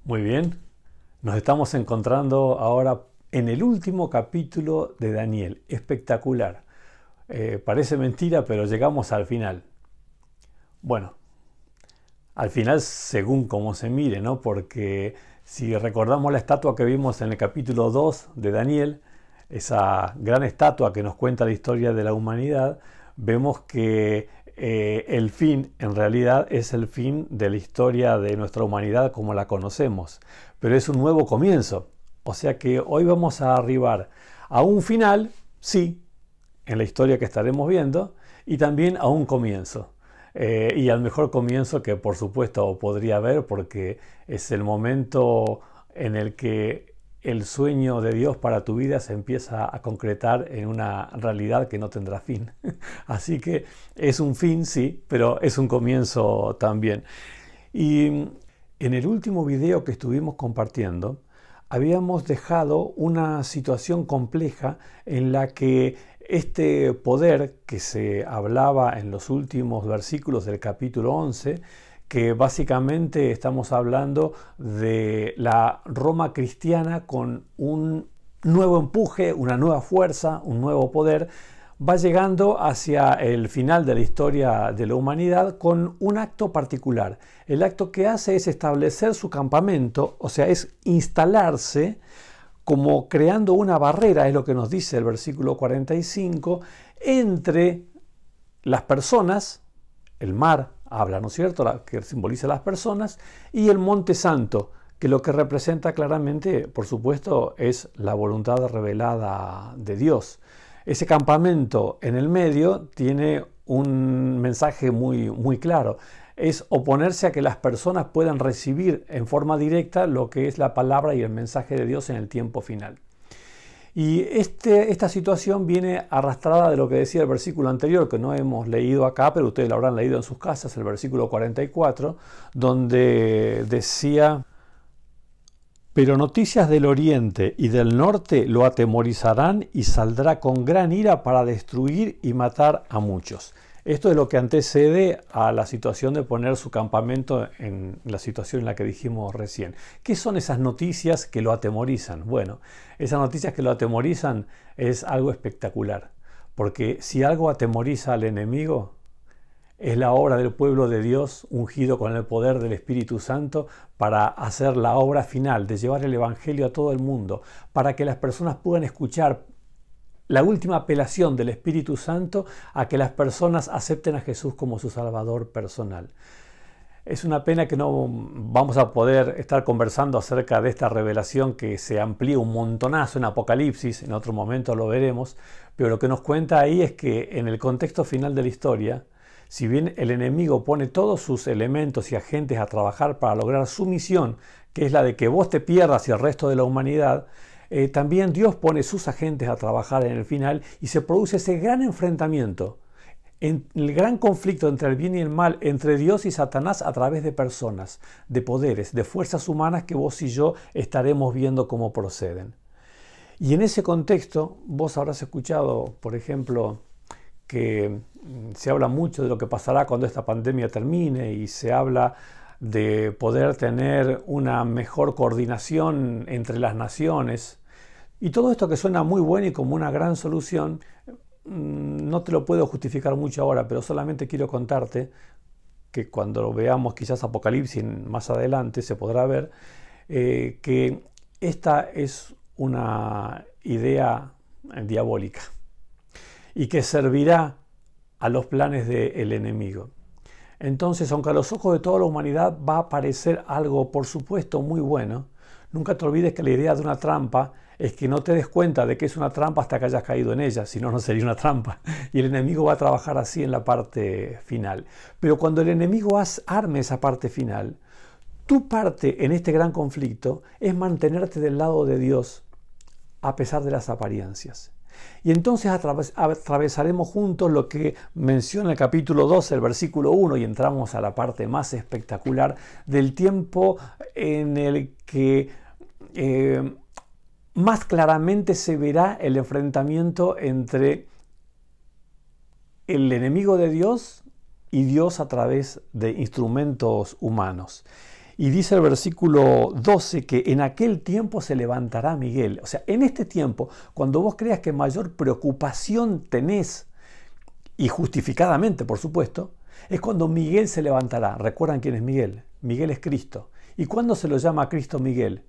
Muy bien, nos estamos encontrando ahora en el último capítulo de Daniel. Espectacular. Parece mentira, pero llegamos al final. Bueno, al final según cómo se mire, ¿no? Porque si recordamos la estatua que vimos en el capítulo 2 de Daniel, esa gran estatua que nos cuenta la historia de la humanidad, vemos que el fin en realidad es el fin de la historia de nuestra humanidad como la conocemos, pero es un nuevo comienzo. O sea que hoy vamos a arribar a un final, sí, en la historia que estaremos viendo, y también a un comienzo. Y al mejor comienzo que por supuesto podría haber, porque es el momento en el que el sueño de Dios para tu vida se empieza a concretar en una realidad que no tendrá fin. Así que es un fin, sí, pero es un comienzo también. Y en el último video que estuvimos compartiendo, habíamos dejado una situación compleja en la que este poder que se hablaba en los últimos versículos del capítulo 11, que básicamente estamos hablando de la Roma cristiana con un nuevo empuje, una nueva fuerza, un nuevo poder, va llegando hacia el final de la historia de la humanidad con un acto particular. El acto que hace es establecer su campamento, o sea, es instalarse como creando una barrera, es lo que nos dice el versículo 45, entre las personas, el mar habla, ¿no es cierto?, que simboliza las personas, y el Monte Santo, que lo que representa claramente, por supuesto, es la voluntad revelada de Dios. Ese campamento en el medio tiene un mensaje muy claro. Es oponerse a que las personas puedan recibir en forma directa lo que es la palabra y el mensaje de Dios en el tiempo final. Y esta situación viene arrastrada de lo que decía el versículo anterior, que no hemos leído acá, pero ustedes lo habrán leído en sus casas, el versículo 44, donde decía: pero noticias del oriente y del norte lo atemorizarán y saldrá con gran ira para destruir y matar a muchos. Esto es lo que antecede a la situación de poner su campamento en la situación en la que dijimos recién. ¿Qué son esas noticias que lo atemorizan? Bueno, esas noticias que lo atemorizan es algo espectacular, porque si algo atemoriza al enemigo, es la obra del pueblo de Dios ungido con el poder del Espíritu Santo para hacer la obra final de llevar el Evangelio a todo el mundo, para que las personas puedan escuchar la última apelación del Espíritu Santo a que las personas acepten a Jesús como su Salvador personal. Es una pena que no vamos a poder estar conversando acerca de esta revelación que se amplía un montonazo en Apocalipsis, en otro momento lo veremos, pero lo que nos cuenta ahí es que en el contexto final de la historia, si bien el enemigo pone todos sus elementos y agentes a trabajar para lograr su misión, que es la de que vos te pierdas y el resto de la humanidad, también Dios pone sus agentes a trabajar en el final y se produce ese gran enfrentamiento, el gran conflicto entre el bien y el mal, entre Dios y Satanás a través de personas, de poderes, de fuerzas humanas que vos y yo estaremos viendo cómo proceden. Y en ese contexto, vos habrás escuchado, por ejemplo, que se habla mucho de lo que pasará cuando esta pandemia termine y se habla de poder tener una mejor coordinación entre las naciones. Y todo esto que suena muy bueno y como una gran solución, no te lo puedo justificar mucho ahora, pero solamente quiero contarte que cuando veamos quizás Apocalipsis más adelante se podrá ver que esta es una idea diabólica y que servirá a los planes del enemigo. Entonces, aunque a los ojos de toda la humanidad va a parecer algo, por supuesto, muy bueno, nunca te olvides que la idea de una trampa es que no te des cuenta de que es una trampa hasta que hayas caído en ella, si no, no sería una trampa. Y el enemigo va a trabajar así en la parte final. Pero cuando el enemigo arme esa parte final, tu parte en este gran conflicto es mantenerte del lado de Dios a pesar de las apariencias. Y entonces atravesaremos juntos lo que menciona el capítulo 12, el versículo 1, y entramos a la parte más espectacular del tiempo en el que más claramente se verá el enfrentamiento entre el enemigo de Dios y Dios a través de instrumentos humanos. Y dice el versículo 12 que en aquel tiempo se levantará Miguel. O sea, en este tiempo, cuando vos creas que mayor preocupación tenés, y justificadamente, por supuesto, es cuando Miguel se levantará. ¿Recuerdan quién es Miguel? Miguel es Cristo. ¿Y cuándo se lo llama a Cristo Miguel?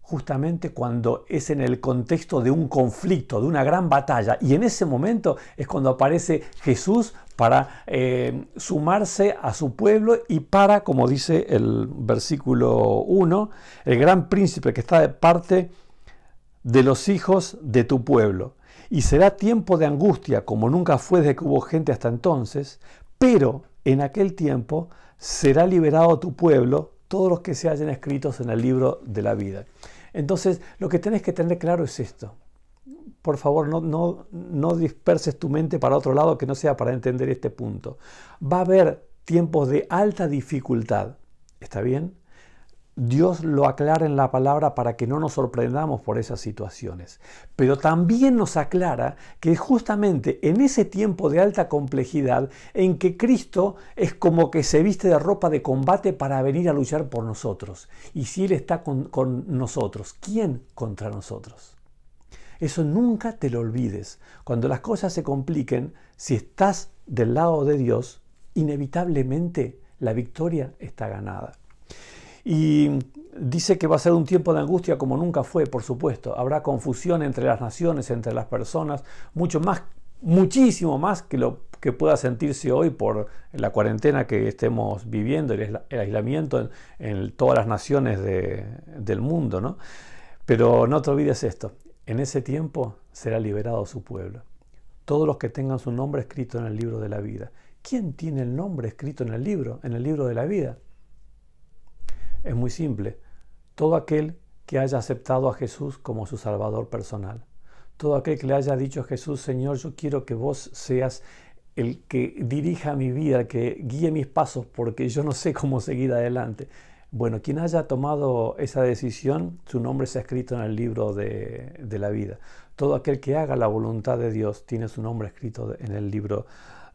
Justamente cuando es en el contexto de un conflicto, de una gran batalla. Y en ese momento es cuando aparece Jesús para sumarse a su pueblo y para, como dice el versículo 1, el gran príncipe que está de parte de los hijos de tu pueblo. Y será tiempo de angustia, como nunca fue desde que hubo gente hasta entonces, pero en aquel tiempo será liberado tu pueblo, todos los que se hayan escritos en el libro de la vida. Entonces, lo que tenés que tener claro es esto. Por favor, no disperses tu mente para otro lado que no sea para entender este punto. Va a haber tiempos de alta dificultad. ¿Está bien? Dios lo aclara en la palabra para que no nos sorprendamos por esas situaciones. Pero también nos aclara que es justamente en ese tiempo de alta complejidad en que Cristo es como que se viste de ropa de combate para venir a luchar por nosotros. Y si Él está con nosotros, ¿quién contra nosotros? Eso nunca te lo olvides. Cuando las cosas se compliquen, si estás del lado de Dios, inevitablemente la victoria está ganada. Y dice que va a ser un tiempo de angustia como nunca fue, por supuesto. Habrá confusión entre las naciones, entre las personas, muchísimo más que lo que pueda sentirse hoy por la cuarentena que estemos viviendo, el aislamiento en todas las naciones del mundo, ¿no? Pero no te olvides esto, en ese tiempo será liberado su pueblo. Todos los que tengan su nombre escrito en el libro de la vida. ¿Quién tiene el nombre escrito en el libro de la vida? Es muy simple. Todo aquel que haya aceptado a Jesús como su Salvador personal. Todo aquel que le haya dicho a Jesús, Señor, yo quiero que vos seas el que dirija mi vida, el que guíe mis pasos, porque yo no sé cómo seguir adelante. Bueno, quien haya tomado esa decisión, su nombre se ha escrito en el libro de la vida. Todo aquel que haga la voluntad de Dios tiene su nombre escrito en el libro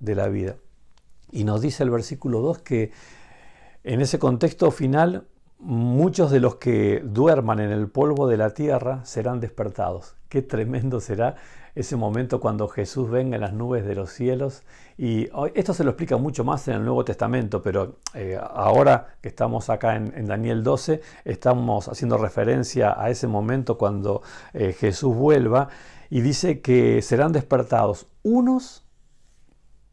de la vida. Y nos dice el versículo 2 que en ese contexto final, muchos de los que duerman en el polvo de la tierra serán despertados. Qué tremendo será ese momento cuando Jesús venga en las nubes de los cielos. Y esto se lo explica mucho más en el Nuevo Testamento, pero ahora que estamos acá en Daniel 12, estamos haciendo referencia a ese momento cuando Jesús vuelva y dice que serán despertados unos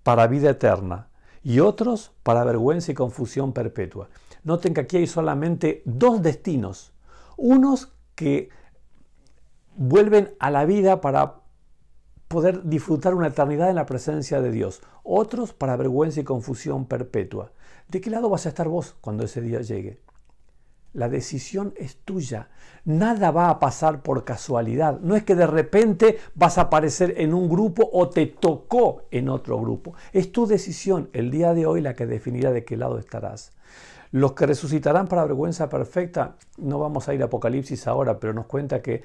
para vida eterna y otros para vergüenza y confusión perpetua. Noten que aquí hay solamente dos destinos. Unos que vuelven a la vida para poder disfrutar una eternidad en la presencia de Dios. Otros para vergüenza y confusión perpetua. ¿De qué lado vas a estar vos cuando ese día llegue? La decisión es tuya. Nada va a pasar por casualidad. No es que de repente vas a aparecer en un grupo o te tocó en otro grupo. Es tu decisión el día de hoy la que definirá de qué lado estarás. Los que resucitarán para vergüenza perfecta, no vamos a ir a Apocalipsis ahora, pero nos cuenta que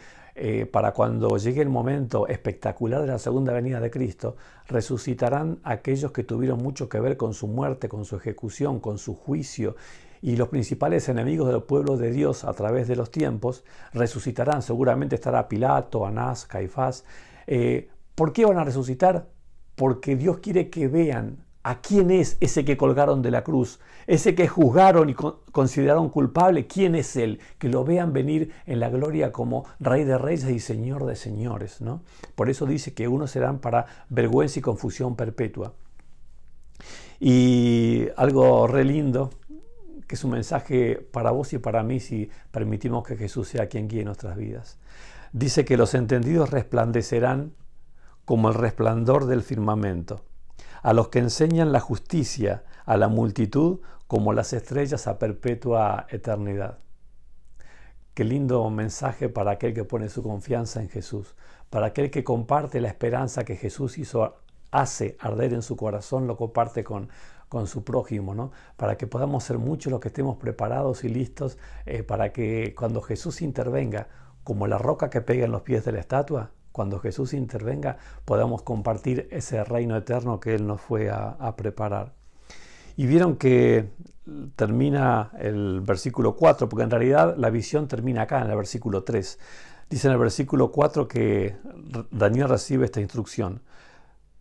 para cuando llegue el momento espectacular de la segunda venida de Cristo, resucitarán aquellos que tuvieron mucho que ver con su muerte, con su ejecución, con su juicio. Y los principales enemigos del pueblo de Dios a través de los tiempos resucitarán. Seguramente estará Pilato, Anás, Caifás. ¿Por qué van a resucitar? Porque Dios quiere que vean a quién es ese que colgaron de la cruz, ese que juzgaron y consideraron culpable. ¿Quién es Él? Que lo vean venir en la gloria como Rey de Reyes y Señor de Señores, ¿no? Por eso dice que unos serán para vergüenza y confusión perpetua. Y algo re lindo, que es un mensaje para vos y para mí si permitimos que Jesús sea quien guíe nuestras vidas. Dice que los entendidos resplandecerán como el resplandor del firmamento, a los que enseñan la justicia a la multitud como las estrellas a perpetua eternidad. Qué lindo mensaje para aquel que pone su confianza en Jesús, para aquel que comparte la esperanza que Jesús hace arder en su corazón, lo comparte con su prójimo, ¿no? Para que podamos ser muchos los que estemos preparados y listos para que cuando Jesús intervenga, como la roca que pega en los pies de la estatua, cuando Jesús intervenga, podamos compartir ese reino eterno que Él nos fue a preparar. Y vieron que termina el versículo 4, porque en realidad la visión termina acá, en el versículo 3. Dice en el versículo 4 que Daniel recibe esta instrucción.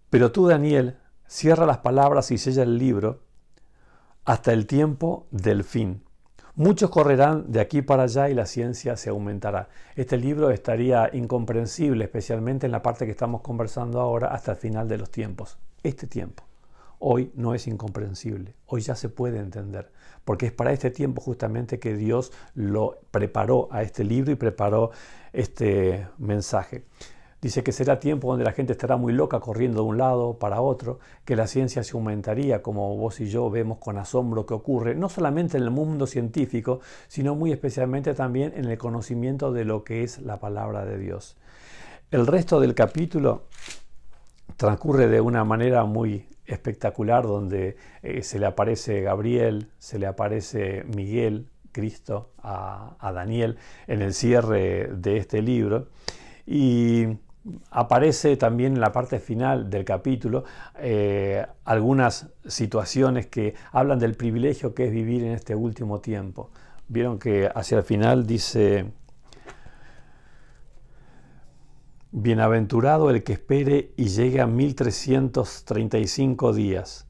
Pero tú, Daniel, cierra las palabras y sella el libro hasta el tiempo del fin. Muchos correrán de aquí para allá y la ciencia se aumentará. Este libro estaría incomprensible, especialmente en la parte que estamos conversando ahora, hasta el final de los tiempos. Este tiempo hoy no es incomprensible, hoy ya se puede entender, porque es para este tiempo justamente que Dios lo preparó a este libro y preparó este mensaje. Dice que será tiempo donde la gente estará muy loca corriendo de un lado para otro, que la ciencia se aumentaría, como vos y yo vemos con asombro que ocurre, no solamente en el mundo científico, sino muy especialmente también en el conocimiento de lo que es la palabra de Dios. El resto del capítulo transcurre de una manera muy espectacular, donde se le aparece Gabriel, se le aparece Miguel, Cristo, a Daniel en el cierre de este libro. Y aparece también en la parte final del capítulo algunas situaciones que hablan del privilegio que es vivir en este último tiempo. Vieron que hacia el final dice: bienaventurado el que espere y llegue a 1335 días.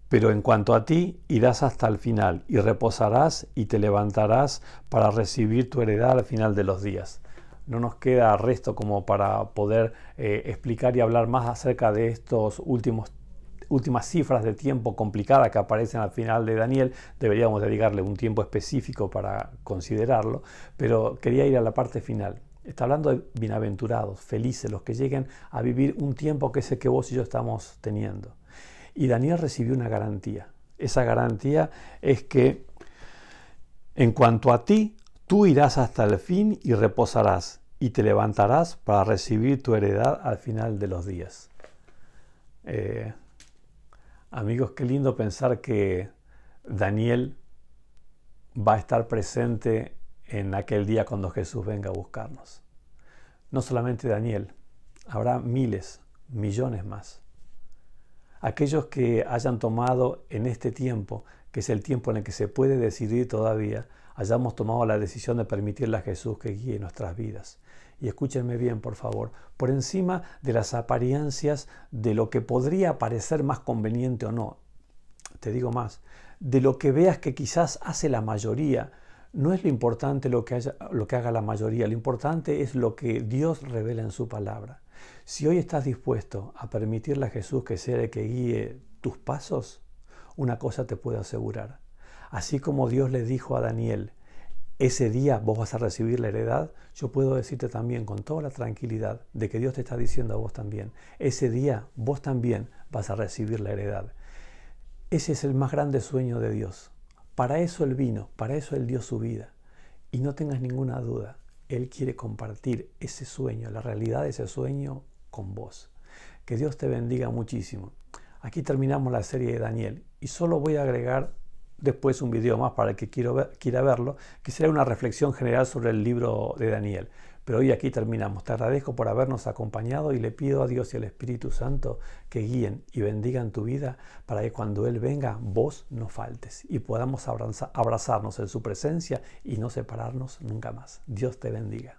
Pero en cuanto a ti, irás hasta el final y reposarás y te levantarás para recibir tu heredad al final de los días. No nos queda resto como para poder explicar y hablar más acerca de estos últimas cifras de tiempo complicadas que aparecen al final de Daniel. Deberíamos dedicarle un tiempo específico para considerarlo, pero quería ir a la parte final. Está hablando de bienaventurados, felices, los que lleguen a vivir un tiempo que es el que vos y yo estamos teniendo. Y Daniel recibió una garantía. Esa garantía es que en cuanto a ti, tú irás hasta el fin y reposarás y te levantarás para recibir tu heredad al final de los días. Amigos, qué lindo pensar que Daniel va a estar presente en aquel día cuando Jesús venga a buscarnos. No solamente Daniel, habrá miles, millones más. Aquellos que hayan tomado en este tiempo, que es el tiempo en el que se puede decidir todavía, hayamos tomado la decisión de permitirle a Jesús que guíe nuestras vidas. Y escúchenme bien, por favor, por encima de las apariencias de lo que podría parecer más conveniente o no, te digo más, de lo que veas que quizás hace la mayoría. No es lo importante lo que haga la mayoría, lo importante es lo que Dios revela en su palabra. Si hoy estás dispuesto a permitirle a Jesús que sea el que guíe tus pasos, una cosa te puedo asegurar. Así como Dios le dijo a Daniel, ese día vos vas a recibir la heredad, yo puedo decirte también con toda la tranquilidad de que Dios te está diciendo a vos también, ese día vos también vas a recibir la heredad. Ese es el más grande sueño de Dios. Para eso Él vino, para eso Él dio su vida. Y no tengas ninguna duda, Él quiere compartir ese sueño, la realidad de ese sueño con vos. Que Dios te bendiga muchísimo. Aquí terminamos la serie de Daniel y solo voy a agregar después un video más para el que quiera verlo, que será una reflexión general sobre el libro de Daniel. Pero hoy aquí terminamos. Te agradezco por habernos acompañado y le pido a Dios y al Espíritu Santo que guíen y bendigan tu vida para que cuando Él venga vos no faltes y podamos abrazarnos en su presencia y no separarnos nunca más. Dios te bendiga.